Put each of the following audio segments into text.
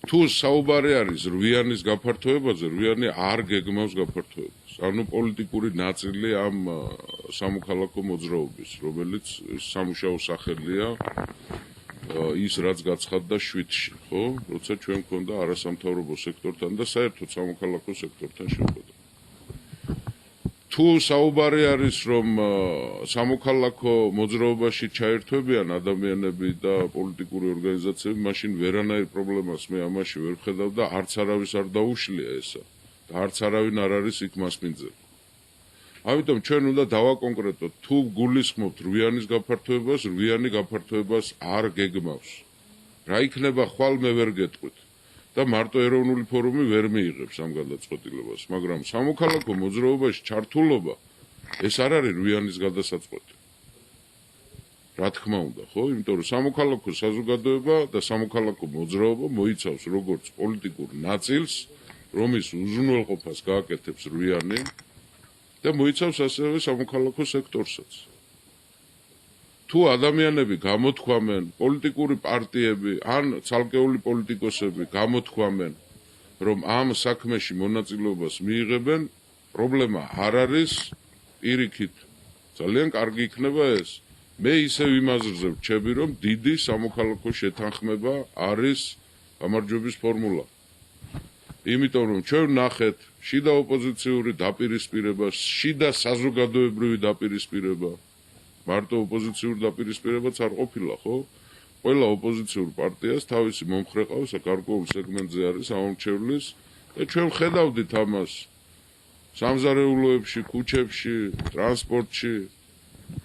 თუ საუბარი არის რვიანის გაფართოებაზე, რვიანი არ გეგმავს გაფართოებას. ანუ პოლიტიკური ნაწილი ამ სამოქალაქო მოძრაობის, რომელიც სამუშაო სახელია ის რაც გაცხადდა 7-ში, ხო? როცა ჩვენ მქონდა არასამთავრობო სექტორთან და საერთოდ სამოქალაქო სექტორთან შეხვედრა. თუ საუბარი არის რომ სამოქალაქო მოძრაობაში ჩაერთვებიან ადამიანები და პოლიტიკური ორგანიზაციები, მაშინ ვერანაირ პრობლემას მე ამაში ვერ ვხედავ და არც არავის არ დაუშლია ესა და არც არავინ არ არის იქ მასპინძელი. ამიტომ ჩვენ უნდა დავაკონკრეტოთ, თუ გულისხმობთ რვიანის გაფართოებას, რვიანი გაფართოებას არ გეგმავს. რა იქნება ხვალ მე ვერ გეტყვით. და მარტო ეროვნული ფორუმი ვერ მიიღებს ამ გადაწყვეტილებას, მაგრამ სამოქალაქო მოძრაობაში ჩართულობა ეს არ არის რვიანის გადასაწყვეტი. რა თქმა უნდა, ხო? იმიტომ რომ სამოქალაქო საზოგადოება და სამოქალაქო მოძრაობა მოიცავს როგორც პოლიტიკურ ნაწილს, რომის უზრუნველყოფას გააკეთებს რვიანი და მოიცავს ასევე სამოქალაქო სექტორსაც. თუ ადამიანები გამოთქვამენ, პოლიტიკური პარტიები ან ცალკეული პოლიტიკოსები გამოთქვამენ, რომ ამ საქმეში მონაწილეობას მიიღებენ, პრობლემა არ არის, პირიქით. ძალიან კარგი იქნება ეს. მე ისევ იმაზრზე ვრჩები, რომ დიდი სამოქალაქო შეთანხმება არის გამარჯვების ფორმულა. იმიტომ რომ ჩვენ ვნახეთ შიდა ოპოზიციური დაპირისპირება, შიდა საზოგადოებრივი დაპირისპირება. მარტო ოპოზიციური დაპირისპირებაც არ ყოფილა, ხო? ყველა ოპოზიციურ პარტიას თავისი მომხრე ყავს, გარკვეულ სეგმენტზე არის ამორჩევლის და ჩვენ ვხედავდით ამას სამზარეულოებში, ქუჩებში, ტრანსპორტში,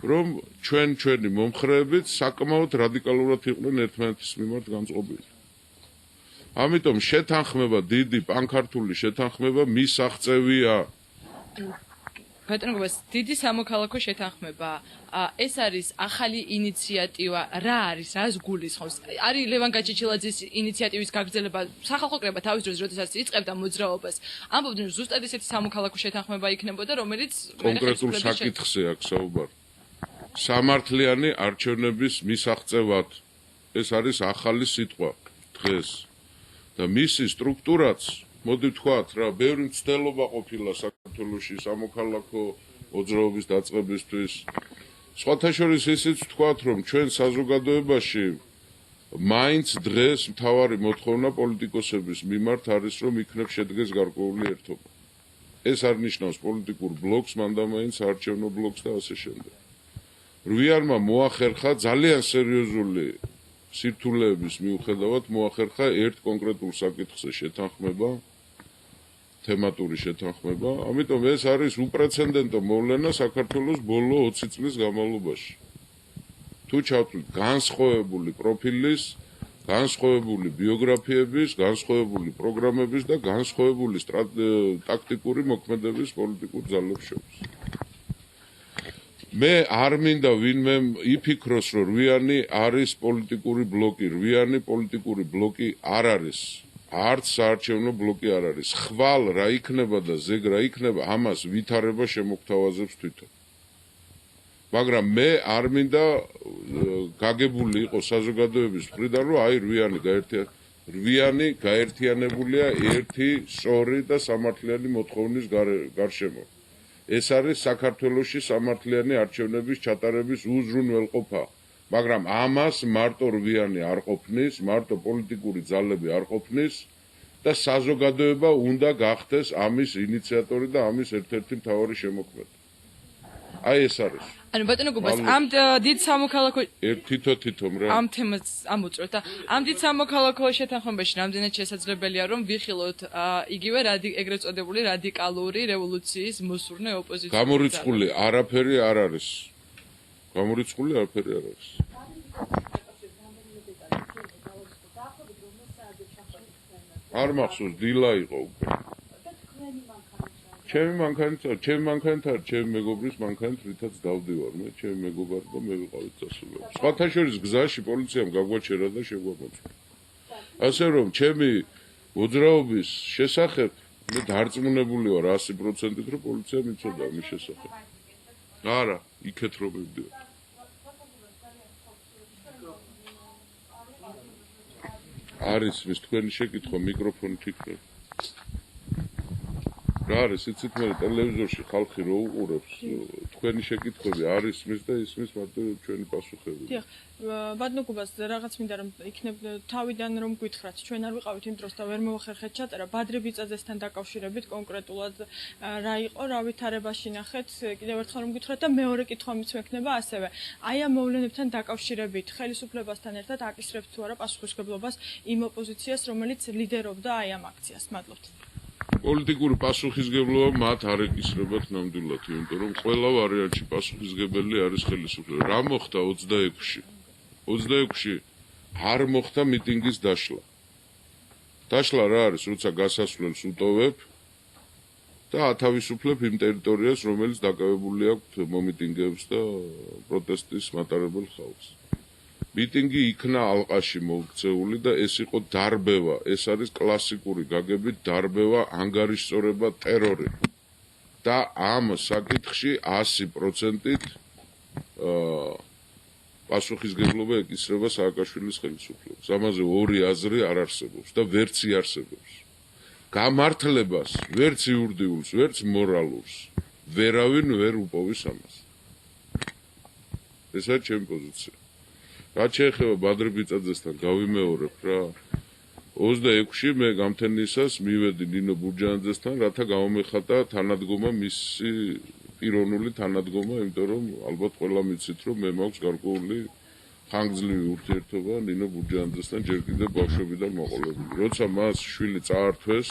რომ ჩვენი მომხრეებით საკმაოდ რადიკალურად იყვნენ ერთმანეთის მიმართ განწყობილი. ამიტომ შეთანხმება, დიდი პანქართული შეთანხმება მისაღწევია. ბატონო გობას, დიდი სამოქალაქო შეთანხმება, ეს არის ახალი ინიციატივა, რა არის, რას გულისხმობს? არის ლევან გაჩეჩილაძის ინიციატივის გაგრძელება, სახალხო კრება თავის დროს, როდესაც იწყებდა მოძრაობას, ამბობდნენ, რომ ზუსტად ესეთი სამოქალაქო შეთანხმება იქნებოდა, რომელიც კონკრეტულ საკითხზე აქვს საუბარი. სამართლიანი არჩევნების მისაღწევად. ეს არის ახალი სიტყვა დღეს. და მისი სტრუქტურაც, მოდი ვთქვათ რა, ბევრი მცდელობა ყოფილა საქართველოში სამოქალაქო მოძრაობის დაწყებისთვის. სხვათა შორის ისიც ვთქვათ, რომ ჩვენ საზოგადოებაში მაინც დღეს მთავარი მოთხოვნა პოლიტიკოსების მიმართ არის, რომ იქნებ შედგეს გარკვეული ერთობა. ეს არ ნიშნავს პოლიტიკურ ბლოკს, მანდა მაინც საარჩევნო ბლოკს და ასე შემდეგ. რვიანმა მოახერხა ძალიან სერიოზული სირთულეების მიუხედავად მოახერხა ერთ კონკრეტულ საკითხზე შეთანხმება, თემატური შეთანხმება, ამიტომ ეს არის უპრეცედენტო მოვლენა საქართველოს ბოლო 20 წლის განმავლობაში. თუ ჩავთვლით განსხვავებული პროფილის, განსხვავებული ბიოგრაფიების, განსხვავებული პროგრამების და განსხვავებული ტაქტიკური მოქმედების პოლიტიკურ ძალებს შორის. მე არ მინდა ვინმე იფიქროს, რომ რვიანი არის პოლიტიკური ბლოკი, რვიანი პოლიტიკური ბლოკი არ არის. არც საარჩევნო ბლოკი არ არის. ხვალ რა იქნება და ზეგ რა იქნება, ამას ვითარება შემოგთავაზებს თვითონ. მაგრამ მე არ მინდა გაგებული იყოს საზოგადოების მხრიდან, რომ აი რვიანი გაერთიანებულია ერთი სწორი და სამართლიანი მოთხოვნის გარშემო. ეს არის საქართველოში სამართლიანი არჩევნების ჩატარების უზრუნველყოფა. მაგრამ ამას მარტო რვიანი არ ყოფნის, მარტო პოლიტიკური ძალები არ ყოფნის და საზოგადოება უნდა გახდეს ამის ინიციატორი და ამის ერთ-ერთი მთავარი შემოქმედი. აი ეს არის. ანუ ბატონო გობას, ამ დიდ სამოქალაქო თითო-თითომ რა. ამ თემას ამოწროთ და ამ დიდ სამოქალაქო შეთანხმებაში რამდენად შესაძლებელია რომ ვიხილოთ იგივე ეგრეთ წოდებული რადიკალური რევოლუციის მოსურნე ოპოზიცია. გამორიცხული არაფერი არ არის. გამორიცხული არაფერი არ არის. არ მახსოვს, დილა იყო უკვე. ჩემი მანქანით არ, ჩემი მეგობრის მანქანით, რითაც დავდივარ მე, ჩემი მეგობარი და მე ვიყავით დასულები. სხვათა შორის გზაში პოლიციამ გაგვაჩერა და შეგვამოწმა. ასე რომ, ჩემი მოძრაობის შესახებ მე დარწმუნებული ვარ 100%-ით, რომ პოლიცია მიცოდა მის შესახებ. არა, იქეთ რომ მივდივარ. არის მის თქვენი შეკითხვა მიკროფონით იქნება. რა არის იცით მე ტელევიზორში ხალხი რო უყურებს თქვენი შეკითხვები არის მის და ისმის მარტო ჩვენი პასუხები. დიახ, ბატონო გუბას რაღაც მინდა რომ იქნებ თავიდან რომ გითხრათ, ჩვენ არ ვიყავით იმ დროს და ვერ მოვახერხეთ ჩატარა ბადრე ბიწაძესთან დაკავშირებით კონკრეტულად რა იყო, რა ვითარებაში ნახეთ, კიდევ ერთხელ რომ გითხრათ და მეორე კითხვამიც მექნება ასევე. აი ამ მოვლენებთან დაკავშირებით ხელისუფლებასთან ერთად აკისრებთ თუ არა პასუხისმგებლობას იმ ოპოზიციას, რომელიც ლიდერობდა აი ამ აქციას. მადლობთ. პოლიტიკური პასუხისგებლობა მათ არ ეკისრებათ ნამდვილად, იმიტომ რომ ყველა ვარიანტში პასუხისგებელი არის ხელისუფლება. რა მოხდა 26-ში? 26-ში არ მოხდა მიტინგის დაშლა. დაშლა რა არის, როცა გასასვლელს უტოვებ და ათავისუფლებ იმ ტერიტორიას, რომელიც დაკავებული აქვს მომიტინგეებს და პროტესტის მატარებელ ხალხს. მიტინგი იქნა ალყაში მოქცეული და ეს იყო დარბევა, ეს არის კლასიკური გაგებით დარბევა, ანგარიშწორება, ტერორი. და ამ საკითხში 100%-ით პასუხისგებლობა ეკისრება სააკაშვილის ხელისუფლებას. ამაზე ორი აზრი არ არსებობს და ვერც იარსებობს. გამართლებას, ვერც იურიდიულს, ვერც მორალურს, ვერავინ ვერ უპოვის ამას. ეს არის ჩემი პოზიცია. რაც შეეხება ბადრე ბიწაძესთან გავიმეორებ რა 26-ში მე გამთენისას მივედი ნინო ბურჯანაძესთან, რათა გამომეხატა თანადგომა მისი პიროვნული თანადგომა, იმიტომ რომ ალბათ ყველა მიცით რომ მე მაქვს გარკვეული ხანგრძლივი ურთიერთობა ნინო ბურჯანაძესთან ჯერ კიდევ ბავშვობიდან მოყოლებული. როცა მას შვილი წაართვეს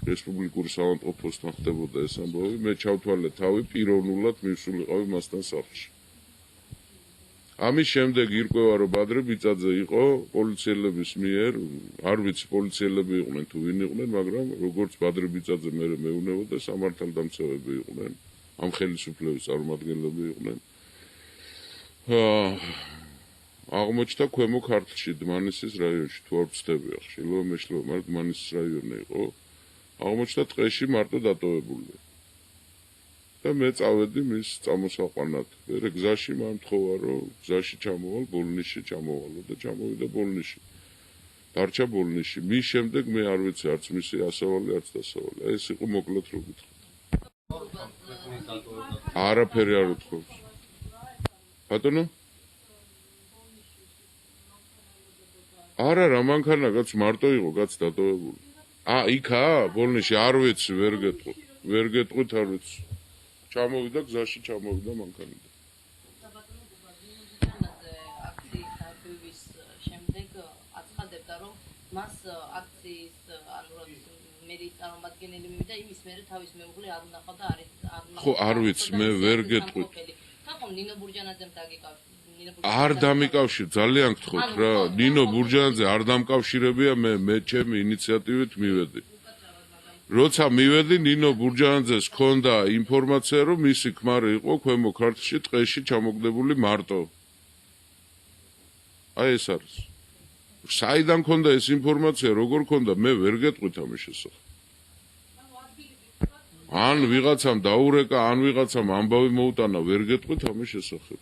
რესპუბლიკური საავადმყოფოსთან ხდებოდა ეს ამბავი, მე ჩავთვალე თავი პიროვნულად მივსულიყავი მასთან სახლში. ამის შემდეგ ირკვევა რომ ბადრე ბიწაძე იყო პოლიციელების მიერ, არ ვიცი პოლიციელები იყვნენ თუ ვინ იყვნენ, მაგრამ როგორც ბადრე ბიწაძე მე მეუნებოდა სამართალდამცავები იყვნენ, ამ ხელისუფლების წარმომადგენლები იყვნენ. აღმოჩნდა ქვემო ქართლში, დმანისის რაიონში, თუ არ ვცდები ახლა, მეშლო, მაგრამ დმანისის რაიონი იყო. აღმოჩნდა ტყეში მარტო დატოვებული. და მე წავედი მის წამოსაყვანად. მე გზაში მომთხოვა რომ გზაში ჩამოვალ ბოლნიში ჩამოვალო და ჩამოვიდა ბოლნიში. დარჩა ბოლნიში. მის შემდეგ მე არ ვიცი არც მისი ასავალი, არც დასავალი. ეს იყო მოკლედ რო გითხრათ. არაფერი არ უთხოვს. ბატონო? არა რა მანქანა კაც მარტო იყო კაც დატოვებული. იქაა ბოლნიში არ ვიცი ვერ გეტყვით. ვერ გეტყვით არ ვიცი. ჩამოვიდა გზაში ჩამოვიდა მანქანიდან. აქციის დარბევის შემდეგ აცხადებდა რომ მას აქციის მერის წარმომადგენელი მივიდა იმის მერე თავის მეუღლე არ უნახავ და ხო არ ვიცი მე ვერ გეტყვით. თქო ნინო ბურჯანაძემ დაგიკავშირა. არ დამიკავშირ ძალიან გთხოვთ რა ნინო ბურჯანაძე არ დამკავშირებია მე ჩემი ინიციატივით მივედი. როცა მივედი ნინო ბურჯანაძეს ჰქონდა ინფორმაცია რომ მისი ქმარი იყო ქვემო ქართლში ტყეში ჩამოგდებული მარტო. აი ეს არის. საიდან ჰქონდა ეს ინფორმაცია როგორ ჰქონდა მე ვერ გეტყვით ამის შესახებ. ან ვიღაცამ დაურეკა ან ვიღაცამ ამბავი მოუტანა ვერ გეტყვით ამის შესახებ.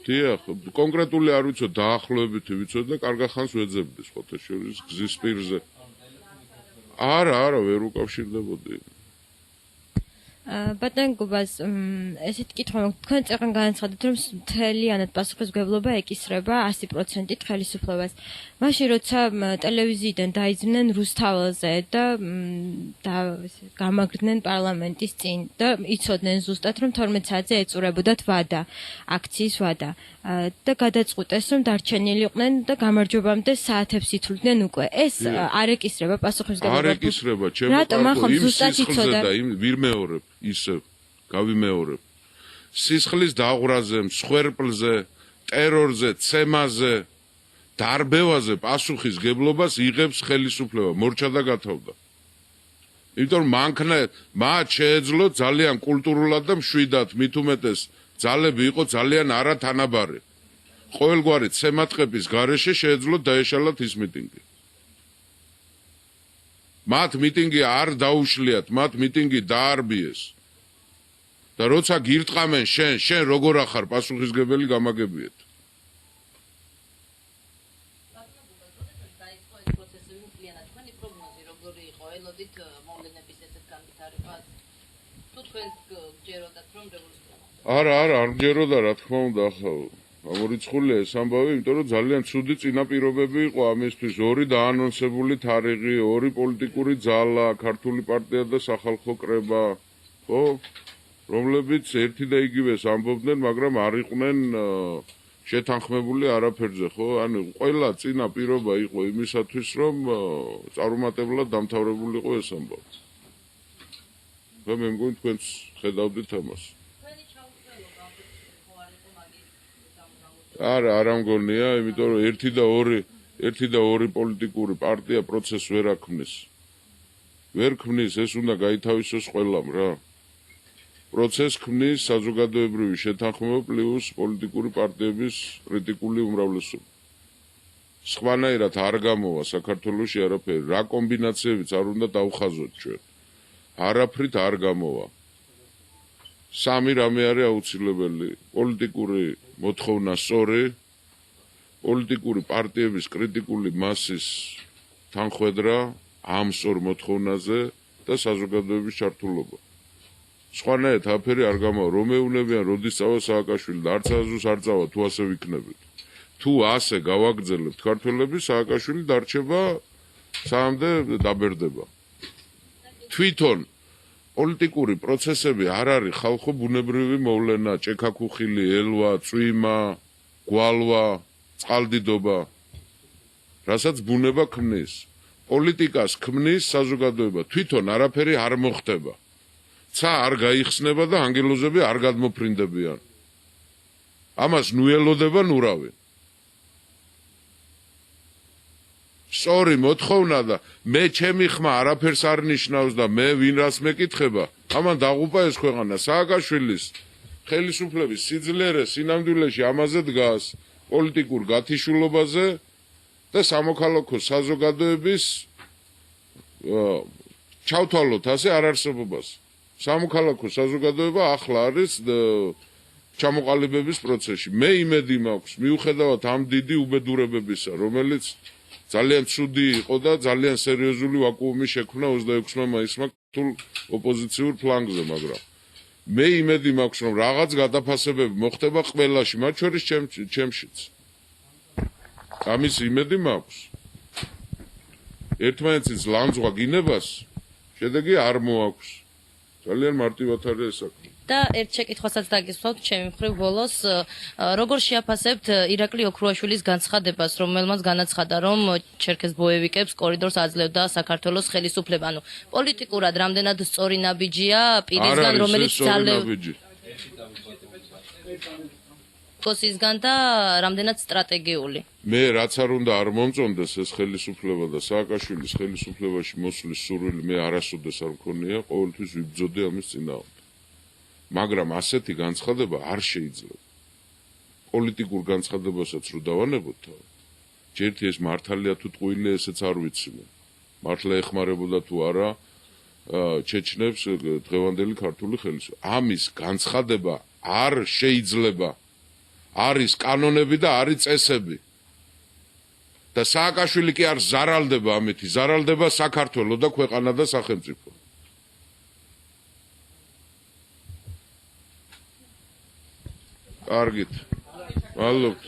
დიახ, კონკრეტული არ ვიცოდ დაახლოებითი ვიცოდ და კარგა ხანს ვეძებდი სხვათა შორის გზის პირზე. არა, ვერ უკავშირდებოდი. ბატონ გუბას ესეთ კითხვა თქვენ წეგან განაცხადეთ რომ მთლიანად პასუხისმგებლობა ეკისრება 100%-ით ხელისუფლებას. მაშინ როცა ტელევიზიიდან დაიძმნენ რუსთაველზე და გამაგრდნენ პარლამენტის წინ და იცოდნენ ზუსტად რომ 12 საათზე ეწურებოდათ ვადა, აქციის ვადა და გადაწყვიტეს რომ დარჩენილიყვნენ და გამარჯვებამდე საათებს ითვლიდნენ უკვე. ეს არ ეკისრება პასუხისმგებლობა. არ ეკისრება, ჩემო იმ სისხლზე და იმ ვიმეორებ ისევ გავიმეორებ. სისხლის დაღვრაზე, მსხვერპლზე, ტერორზე, ცემაზე, დარბევაზე პასუხისმგებლობას იღებს ხელისუფლება, მორჩა და გათავდა. იმიტომ მათ შეეძლო ძალიან კულტურულად და მშვიდად, მით უმეტეს ძალები იყო ძალიან არათანაბარი. ყოველგვარი ცემატყების გარეშე შეეძლო დაეშალათ ის მიტინგი. მათ მიტინგი არ დაუშლიათ, მათ მიტინგი დაარბიეს. და როცა გირტყამენ შენ როგორ ახარ პასუხისმგებელი გამაგებიეთ. დაიწყო ეს პროცესები მთლიანად. თქვენი პროგნოზი როგორი იყო? ელოდით მოვლენების ესეთ განვითარებას? თუ თქვენ გჯეროდათ რომ რევოლუცია არა, არ მჯეროდა რა თქმა უნდა, ახლა ამორიცხულია ეს ამბავი, იმიტომ რომ ძალიან ცუდი წინაპირობები იყო ამისთვის. ორი დაანონსებული თარიღი, ორი პოლიტიკური ძალა, ქართული პარტია და სახალხო კრება, ხო? რომლებიც ერთი და იგივეს ამბობდნენ, მაგრამ არ იყვნენ შეთანხმებული არაფერზე, ხო? ანუ ყველა წინაპირობა იყო იმისათვის, რომ წარუმატებლად დამთავრებულიყო ეს ამბავი. და მე მგონი თქვენც ხედავდით ამას. არა მგონია, იმიტომ რომ ერთი და ორი პოლიტიკური პარტია პროცესს ვერ აქმნის. ვერ ქმნის, ეს უნდა გაითავისოს ყველამ რა. პროცესს ქმნის საზოგადოებრივი შეთანხმება პლუს პოლიტიკური პარტიების კრიტიკული უმრავლესობა. სხვანაირად არ გამოვა საქართველოში არაფერი. რა კომბინაციებიც არ უნდა დავხაზოთ ჩვენ. არაფრით არ გამოვა. სამი რამე არის აუცილებელი. პოლიტიკური მოთხოვნა სწორი, პოლიტიკური პარტიების კრიტიკული მასის თანხვედრა ამ სწორ მოთხოვნაზე და საზოგადოების ჩართულობა. სხვანაირად აფერი არ გამოვა. რომ ეუბნებიან, როდის წავა სააკაშვილი და არც აზრს არ წავა, თუ ასე ვიქნებით. თუ ასე გავაგრძელებთ ქართველები, სააკაშვილი დარჩება სამდე დაბერდება. თვითონ პოლიტიკური პროცესები არ არის ხალხო ბუნებრივი მოვლენა, ჭექაქუხილი, ელვა, წვიმა, გვალვა, წყალდიდობა, რასაც ბუნება ქმნის. პოლიტიკას ქმნის საზოგადოება, თვითონ არაფერი არ მოხდება. ცა არ გაიხსნება და ანგელოზები არ გადმოფრინდებიან. ამას ნუ ელოდება ნურავი. სწორი მოთხოვნა და მე ჩემი ხმა არაფერს არ ნიშნავს და მე ვინ რას მეკითხება, ამან დაღუპა ეს ქვეყანა. სააკაშვილის ხელისუფლების სიძლიერე სინამდვილეში ამაზე დგას, პოლიტიკურ გათიშულობაზე და სამოქალაქო საზოგადოების ჩავთვალოთ ასე არარსებობას. სამოქალაქო საზოგადოება ახლა არის ჩამოყალიბების პროცესში. მე იმედი მაქვს, მიუხედავად ამ დიდი უბედურებებისა, რომელიც ძალიან ცუდი იყო და ძალიან სერიოზული ვაკუუმი შექმნა 26 მაისმა ქართულ ოპოზიციურ ფლანგზე, მაგრამ მე იმედი მაქვს, რომ რაღაც გადაფასებები მოხდება ყველაში, მათ შორის ჩემშიც. ამის იმედი მაქვს. ერთმანეთის ლანძღვა გინებას შედეგი არ მოაქვს. ძალიან მარტივად არის ეს საქმე. და ერთ შეკითხვასაც დაგისვავთ ჩემი მხრივ ბოლოს, როგორ შეაფასებთ ირაკლი ოქრუაშვილის განცხადებას, რომელმაც განაცხადა, რომ ჩერქეზ ბოევიკებს კორიდორს აძლევდა საქართველოს ხელისუფლება. ანუ პოლიტიკურად რამდენად სწორი ნაბიჯია პირისგან, რომელიც კოსისგან და რამდენად სტრატეგიული. მე რაც არ უნდა არ მომწონდეს ეს ხელისუფლება და სააკაშვილის ხელისუფლებაში მოსვლის სურვილი მე არასოდეს არ მქონია, ყოველთვის ვიბრძოდი ამის წინააღმდეგ. მაგრამ ასეთი განცხადება არ შეიძლება. პოლიტიკურ განცხადებასაც რო დავანებოთ, ჯერთი ეს მართალია თუ ტყუილია, ესეც არ ვიცი. მართლა ეხმარებოდა თუ არა ჩეჩნებს დღევანდელი ქართული ხელისუფლება. ამის განცხადება არ შეიძლება. არის კანონები და არის წესები. და სააკაშვილი კი არ ზარალდება ამეთი, ზარალდება საქართველო და ქვეყანა და სახელმწიფო. კარგით. მადლობთ.